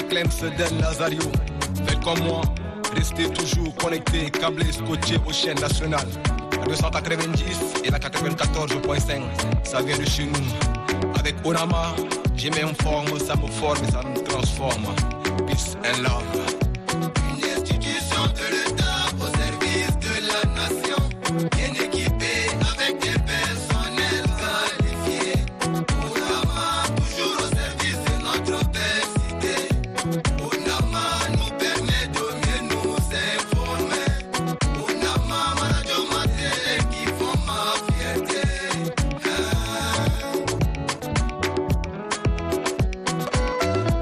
à Clems Del Lazario. Faites comme moi, restez toujours connectés, câblés, scotchés aux chaînes nationales. La 290 et la 94.5, ça vient de chez nous. Avec Onama, je m'informe, ça me forme et ça me transforme. Peace and love. Une institution de l'État au service de la nation, bien équipée avec des personnels qualifiés. Onama, toujours au service de notre belle cité. Onama nous permet de mieux nous informer. Onama, Manadio Matele qui font ma fierté.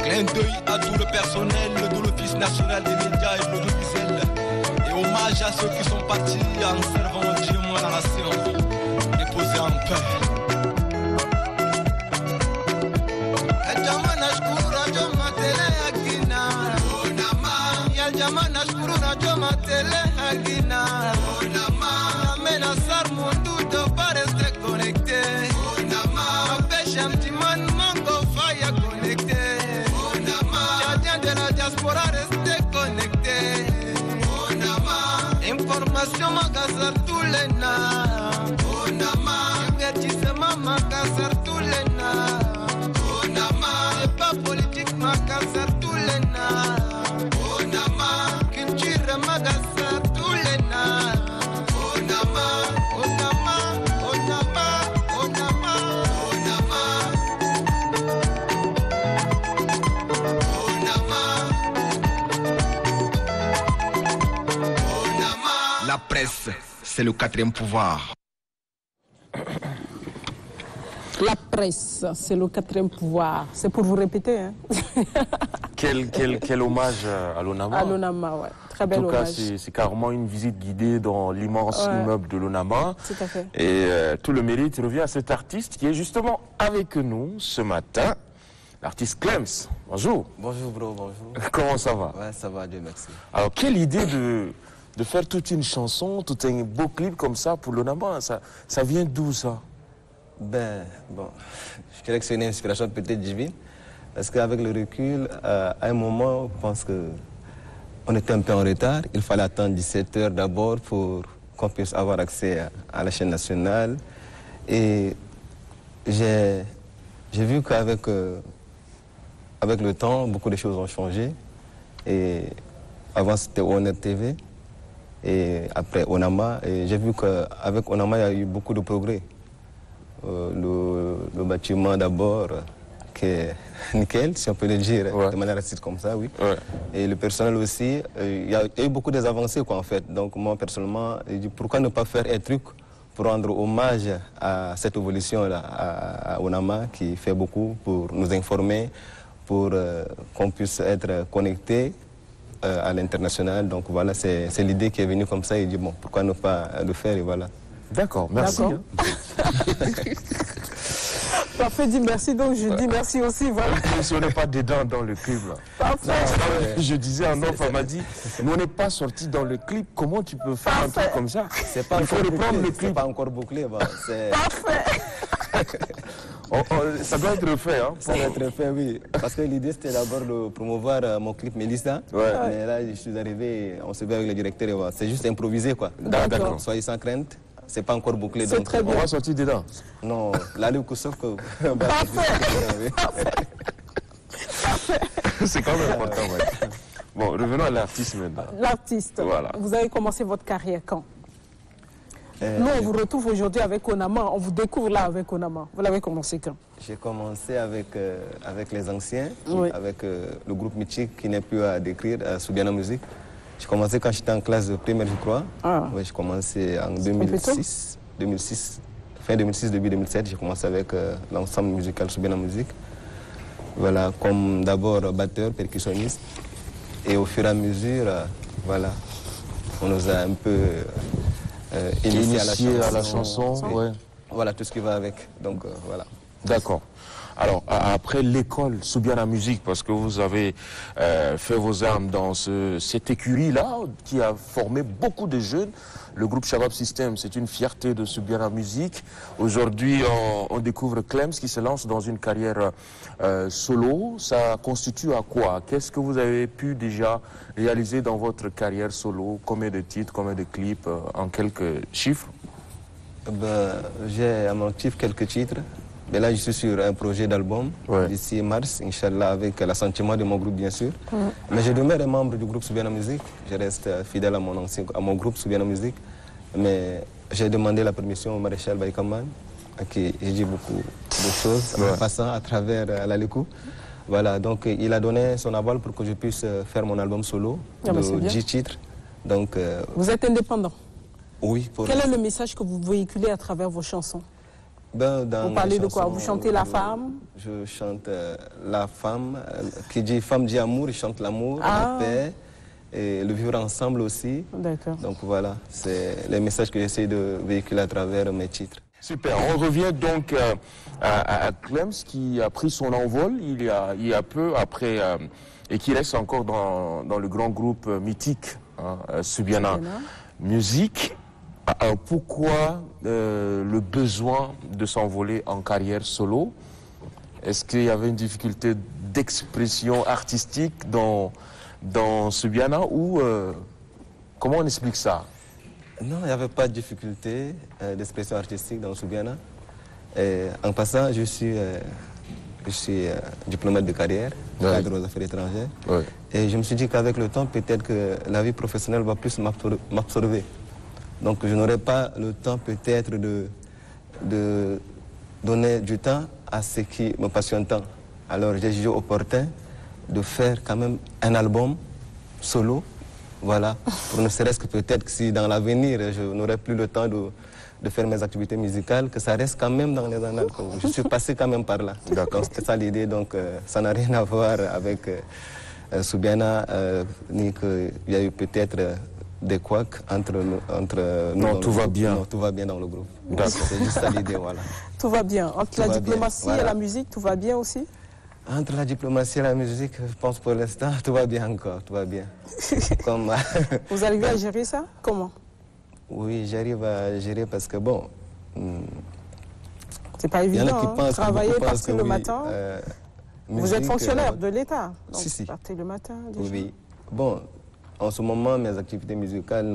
Clin d'œil à tout le personnel de l'Office national des médias et de l'audiovisuel. Et hommage à ceux qui sont partis en servant dignement la nation. Déposés en paix. Information Makassar tous les na. Onama, divertissement Makassar tous les na. Onama, débat politique Makassar tous les na. Onama, culture Makassar tous les na. Onama, Onama, Onama, Onama, La presse, c'est le quatrième pouvoir. La presse, c'est le quatrième pouvoir. C'est pour vous répéter. Hein. Quel hommage à l'ONAMA. À l'ONAMA, ouais. Très bel hommage. En tout cas, c'est carrément une visite guidée dans l'immense immeuble de l'ONAMA. Tout à fait. Et tout le mérite revient à cet artiste qui est justement avec nous ce matin. L'artiste Clems. Bonjour. Bonjour bro, bonjour. Comment ça va? Ouais, ça va, Dieu merci. Alors, quelle idée de faire toute une chanson, tout un beau clip comme ça pour l'ONAMA, ça vient d'où ça? Ben, bon, je dirais que c'est une inspiration peut-être divine, parce qu'avec le recul, à un moment, je pense qu'on était un peu en retard. Il fallait attendre 17 heures d'abord pour qu'on puisse avoir accès à la chaîne nationale. Et j'ai vu qu'avec avec le temps, beaucoup de choses ont changé. Et avant, c'était Honnête TV. Et après Onama, et j'ai vu qu'avec Onama, il y a eu beaucoup de progrès. Le bâtiment d'abord, qui est nickel, si on peut le dire, de manière artistique comme ça, oui. Ouais. Et le personnel aussi, il y a eu beaucoup d'avancées, quoi, en fait. Donc moi, personnellement, j'ai dit pourquoi ne pas faire un truc pour rendre hommage à cette évolution-là, à Onama, qui fait beaucoup pour nous informer, pour qu'on puisse être connecté à l'international. Donc voilà, c'est l'idée qui est venue comme ça. Et dit bon, pourquoi ne pas le faire, et voilà. D'accord, merci. Parfait, dit merci, donc je dis merci aussi. Voilà. On n'est pas dedans dans le clip. Là. Parfait. Je disais à un autre, elle m'a dit, mais on n'est pas sorti dans le clip, comment tu peux faire un truc comme ça? Il faut reprendre le clip. C'est pas encore bouclé. Bah, Parfait. Ça doit être fait, hein? Ça doit être fait, oui. Parce que l'idée, c'était d'abord de promouvoir mon clip Mélissa. Ouais. Mais là, je suis arrivé, on se voit avec le directeur, et c'est juste improvisé, quoi. D'accord. Soyez sans crainte. C'est pas encore bouclé. C'est très bien. On va sortir dedans. Non, là, le coup, sauf que... C'est quand même important, ouais. Bon, revenons à l'artiste maintenant. L'artiste. Voilà. Vous avez commencé votre carrière quand? Nous, on vous retrouve aujourd'hui avec Onama. On vous découvre là avec Onama. Vous l'avez commencé quand? J'ai commencé avec les anciens, oui. Avec le groupe mythique qui n'est plus à décrire, Soubiana Musique. J'ai commencé quand j'étais en classe de primaire, je crois. Ah. Ouais, j'ai commencé en 2006, fin 2006, début 2007. J'ai commencé avec l'ensemble musical Soubiana Musique. Voilà, comme d'abord batteur, percussionniste. Et au fur et à mesure, voilà, on nous a un peu initié à la chanson. Ouais. Voilà, tout ce qui va avec. Donc, voilà. D'accord. Alors, après l'école Soubiana Musique, parce que vous avez fait vos armes dans cette écurie-là, qui a formé beaucoup de jeunes, le groupe Shabab System, c'est une fierté de Soubiana Musique. Aujourd'hui, on découvre Clems qui se lance dans une carrière solo. Ça constitue à quoi? Qu'est-ce que vous avez pu déjà réaliser dans votre carrière solo? Combien de titres, combien de clips, en quelques chiffres? J'ai à mon actif quelques titres. Mais là, je suis sur un projet d'album d'ici mars, Inch'Allah, avec l'assentiment de mon groupe, bien sûr. Mais je demeure un membre du groupe Soubiana Musique. Je reste fidèle à mon groupe Soubiana Musique. Mais j'ai demandé la permission au maréchal Baïkaman, à qui j'ai dit beaucoup de choses en passant à travers l'Alekou. Voilà, donc il a donné son aval pour que je puisse faire mon album solo de 10 titres. Donc, vous êtes indépendant? Oui. Quel est le message que vous véhiculez à travers vos chansons? Vous parlez de quoi? Vous chantez la femme? Je chante la femme. Qui dit femme dit amour, je chante l'amour, la paix et le vivre ensemble aussi. D'accord. Donc voilà, c'est les messages que j'essaie de véhiculer à travers mes titres. Super. On revient donc à Clems qui a pris son envol il y a peu après et qui reste encore dans le grand groupe mythique Soubiana Musique. Pourquoi le besoin de s'envoler en carrière solo? Est-ce qu'il y avait une difficulté d'expression artistique dans Soubiana ou comment on explique ça? Non, il n'y avait pas de difficulté d'expression artistique dans Soubiana. En passant, je suis diplomate de carrière, cadre aux affaires étrangères. Et je me suis dit qu'avec le temps, peut-être que la vie professionnelle va plus m'absorber. Donc je n'aurai pas le temps peut-être de donner du temps à ce qui me passionne tant. Alors j'ai jugé opportun de faire quand même un album solo, voilà, pour ne serait-ce que peut-être que si dans l'avenir je n'aurai plus le temps de faire mes activités musicales, que ça reste quand même dans les annales. Je suis passé quand même par là. Donc c'était ça l'idée, donc ça n'a rien à voir avec Soubiana, ni qu'il y a eu peut-être des couacs entre nous. Non, tout va bien. Non, tout va bien dans le groupe. C'est juste ça l'idée, voilà. Tout va bien. Entre la diplomatie et la musique, tout va bien aussi? Entre la diplomatie et la musique, je pense pour l'instant, tout va bien encore, tout va bien. Vous arrivez à gérer ça? Comment? Oui, j'arrive à gérer parce que bon... C'est pas évident, travailler, partir le matin. Vous êtes fonctionnaire de l'État, donc si. Partez le matin déjà. Oui, bon... En ce moment, mes activités musicales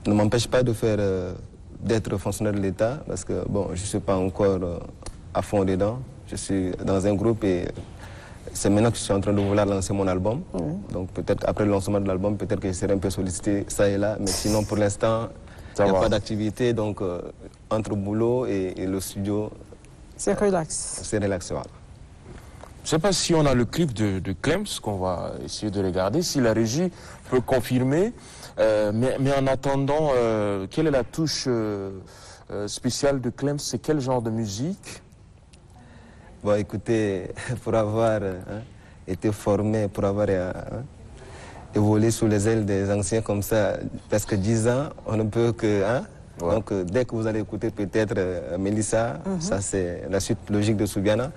ne m'empêchent pas d'être fonctionnaire de l'État parce que bon, je ne suis pas encore à fond dedans. Je suis dans un groupe et c'est maintenant que je suis en train de vouloir lancer mon album. Donc peut-être qu'après le lancement de l'album, peut-être que je serai un peu sollicité ça et là. Mais sinon, pour l'instant, il n'y a pas d'activité. Donc entre boulot et le studio, c'est relax. C'est relax, voilà. Je ne sais pas si on a le clip de Clems qu'on va essayer de regarder, si la régie peut confirmer. Mais en attendant, quelle est la touche spéciale de Clems? C'est quel genre de musique? Bon, écoutez, pour avoir été formé, pour avoir évolué sous les ailes des anciens comme ça, presque 10 ans, on ne peut que... Donc dès que vous allez écouter peut-être Mélissa, ça c'est la suite logique de Soubiana.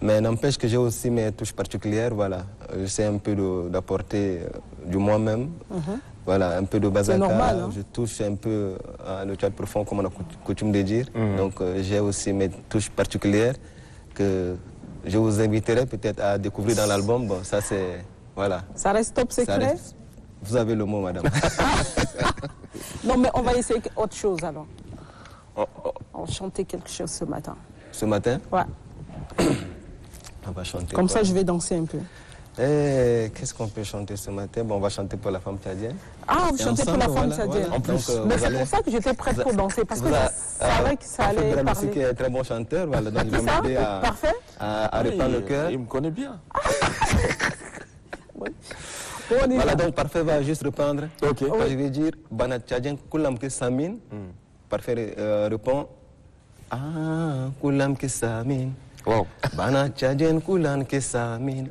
Mais n'empêche que j'ai aussi mes touches particulières, voilà. J'essaie un peu d'apporter du moi-même, voilà, un peu de bazaka. Normal, hein? Je touche un peu le tchad profond comme on a coutume de dire. Donc j'ai aussi mes touches particulières que je vous inviterai peut-être à découvrir dans l'album. Bon, ça c'est... Voilà. Ça reste top secret? Vous avez le mot, madame. Non, mais on va essayer autre chose alors. On va chanter quelque chose ce matin. Ce matin? Ouais. On va chanter. Comme ça, je vais danser un peu. Qu'est-ce qu'on peut chanter ce matin? Bon, on va chanter pour la femme tchadienne. Ah, vous chantez pour la femme tchadienne. Voilà. En plus, mais c'est pour ça que j'étais prête pour danser, parce que je savais que ça allait parler. Aussi qui est un très bon chanteur, voilà, donc il va m'aider à répandre le cœur. Il me connaît bien. Voilà, donc Parfait va juste répondre. Okay. Je vais dire Banat Tchadien Koulam ke Samin. Parfait répond Koulam ke Samin. Wow. Banat Tchadien Koulam ke Samin.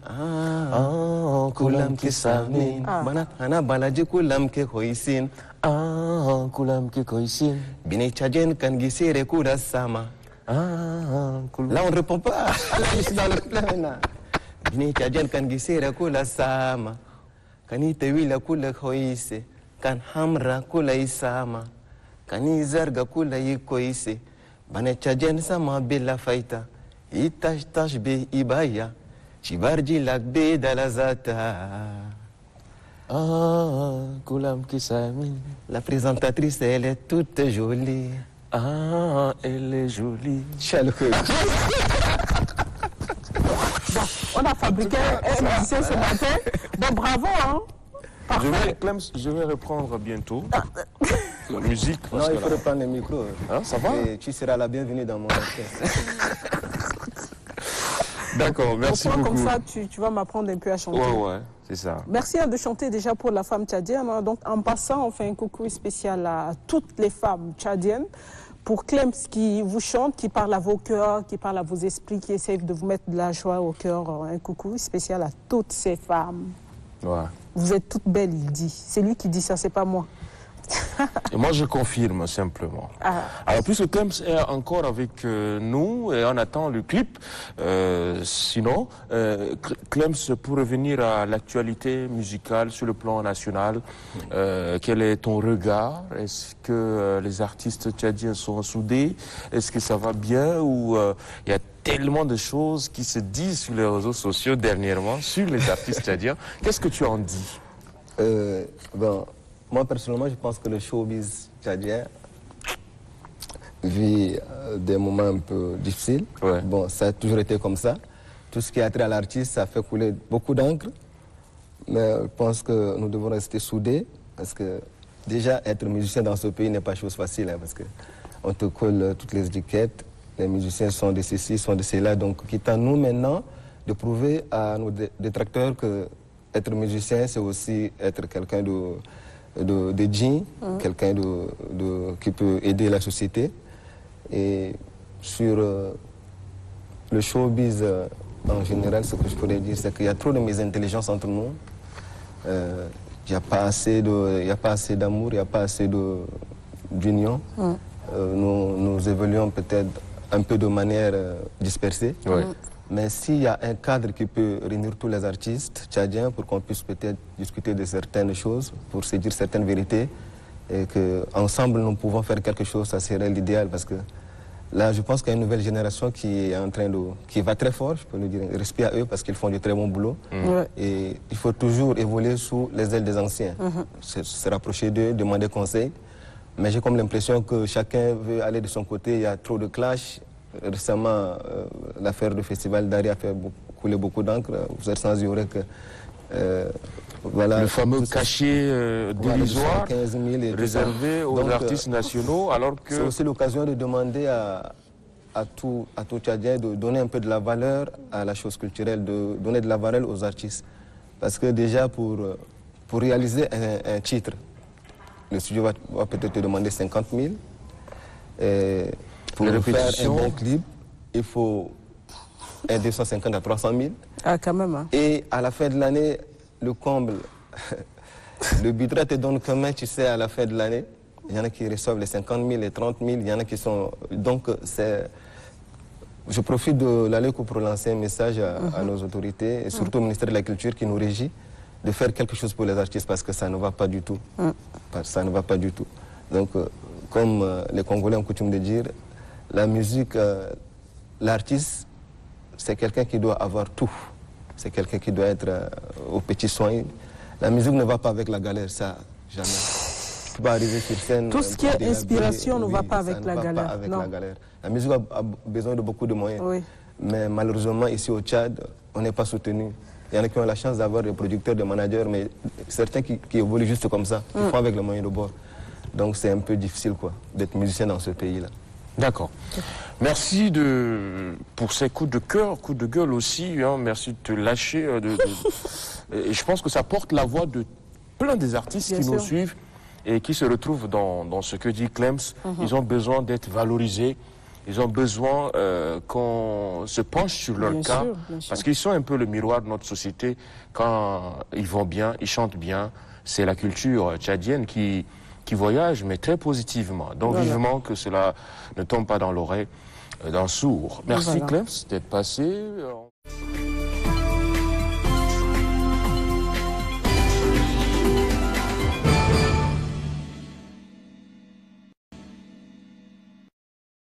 Koulam ke Samin. Banat Hana Balaji Koulam ke Hoisin. Koulam ke Hoisin. Bine Tchadien kan gisire kuda sama. Là, on ne répond pas. Là, je suis dans le plan maintenant. Bini Tchadien kan gisera kula sama. Kani tewila kula hoise. Kan hamra kula isama. Kani zarga kula yikoise. Bane Tchadien sama bela faita. Itash tash be ibaya. Chibarji lak be dalazata. Koulam Kisami. La présentatrice, elle est toute jolie. Elle est jolie. Bon, on a fabriqué un musicien ce matin. Bon, bravo, hein. Clems, je vais reprendre bientôt la musique. Non, il faut reprendre le micro. Hein, ça va? Et tu seras la bienvenue dans mon orchestre. D'accord, merci beaucoup. Comme ça, tu vas m'apprendre un peu à chanter. Ouais, c'est ça. Merci de chanter déjà pour la femme tchadienne. Donc, en passant, on fait un coucou spécial à toutes les femmes tchadiennes. Pour Clems qui vous chante, qui parle à vos cœurs, qui parle à vos esprits, qui essaie de vous mettre de la joie au cœur. Un coucou spécial à toutes ces femmes. Ouais. Vous êtes toutes belles, il dit. C'est lui qui dit ça, c'est pas moi. Et moi, je confirme simplement. Alors, puisque Clems est encore avec nous et on attend le clip, sinon, Clems, pour revenir à l'actualité musicale sur le plan national, quel est ton regard? Est-ce que les artistes tchadiens sont soudés? Est-ce que ça va bien? Ou il y a tellement de choses qui se disent sur les réseaux sociaux dernièrement sur les artistes tchadiens? Qu'est-ce que tu en dis? Moi, personnellement, je pense que le showbiz tchadien vit des moments un peu difficiles. Ouais. Bon, ça a toujours été comme ça. Tout ce qui a trait à l'artiste, ça fait couler beaucoup d'encre. Mais je pense que nous devons rester soudés. Parce que déjà, être musicien dans ce pays n'est pas chose facile. Hein, parce qu'on te colle toutes les étiquettes. Les musiciens sont de ceci, sont de cela. Donc, quitte à nous maintenant de prouver à nos détracteurs que être musicien, c'est aussi être quelqu'un de digne, quelqu'un qui peut aider la société. Et sur le showbiz en général, ce que je pourrais dire, c'est qu'il y a trop de mésintelligence entre nous. Il n'y a pas assez d'amour, il n'y a pas assez d'union. Nous évoluons peut-être un peu de manière dispersée. Mais s'il y a un cadre qui peut réunir tous les artistes tchadiens pour qu'on puisse peut-être discuter de certaines choses, pour se dire certaines vérités, et qu'ensemble nous pouvons faire quelque chose, ça serait l'idéal. Parce que là, je pense qu'il y a une nouvelle génération qui est en train qui va très fort, je peux nous dire, respect à eux parce qu'ils font du très bon boulot. Et il faut toujours évoluer sous les ailes des anciens, se rapprocher d'eux, demander conseil. Mais j'ai comme l'impression que chacun veut aller de son côté, il y a trop de clash. Récemment, l'affaire du festival d'Ari a fait couler beaucoup d'encre. Vous êtes sans ignorer que le fameux cachet dérisoire réservé aux artistes nationaux, alors que... C'est aussi l'occasion de demander à tout Tchadien de donner un peu de la valeur à la chose culturelle, de donner de la valeur aux artistes. Parce que déjà, pour réaliser un titre, le studio va peut-être te demander 50 000. Pour faire un bon clip, il faut 250 à 300 000. Ah, quand même. Hein. Et à la fin de l'année, le comble, le budget te donne combien, tu sais, à la fin de l'année. Il y en a qui reçoivent les 50 000, les 30 000, il y en a qui sont... Donc, je profite de l'ALECO pour lancer un message à nos autorités, et surtout au ministère de la Culture qui nous régit, de faire quelque chose pour les artistes parce que ça ne va pas du tout. Ça ne va pas du tout. Donc, comme les Congolais ont coutume de dire, la musique, l'artiste, c'est quelqu'un qui doit avoir tout. C'est quelqu'un qui doit être aux petits soins. La musique ne va pas avec la galère, ça, jamais. Tu peux pas arriver sur scène... Tout ce qui est inspiration ne va pas avec la galère. Pas avec la galère. La musique a besoin de beaucoup de moyens. Oui. Mais malheureusement, ici au Tchad, on n'est pas soutenu. Il y en a qui ont la chance d'avoir des producteurs, des managers, mais certains qui évoluent juste comme ça, qui font avec les moyens de bord. Donc c'est un peu difficile d'être musicien dans ce pays-là. D'accord. Merci pour ces coups de cœur, coups de gueule aussi. Hein. Merci de te lâcher. Et je pense que ça porte la voix de plein des artistes qui nous suivent et qui se retrouvent dans ce que dit Clems. Ils ont besoin d'être valorisés. Ils ont besoin qu'on se penche sur leur cas. Parce qu'ils sont un peu le miroir de notre société. Quand ils vont bien, ils chantent bien. C'est la culture tchadienne qui voyage, mais très positivement. Donc vivement que cela ne tombe pas dans l'oreille. d'un sourd. Merci Voilà. Clem d'être passé.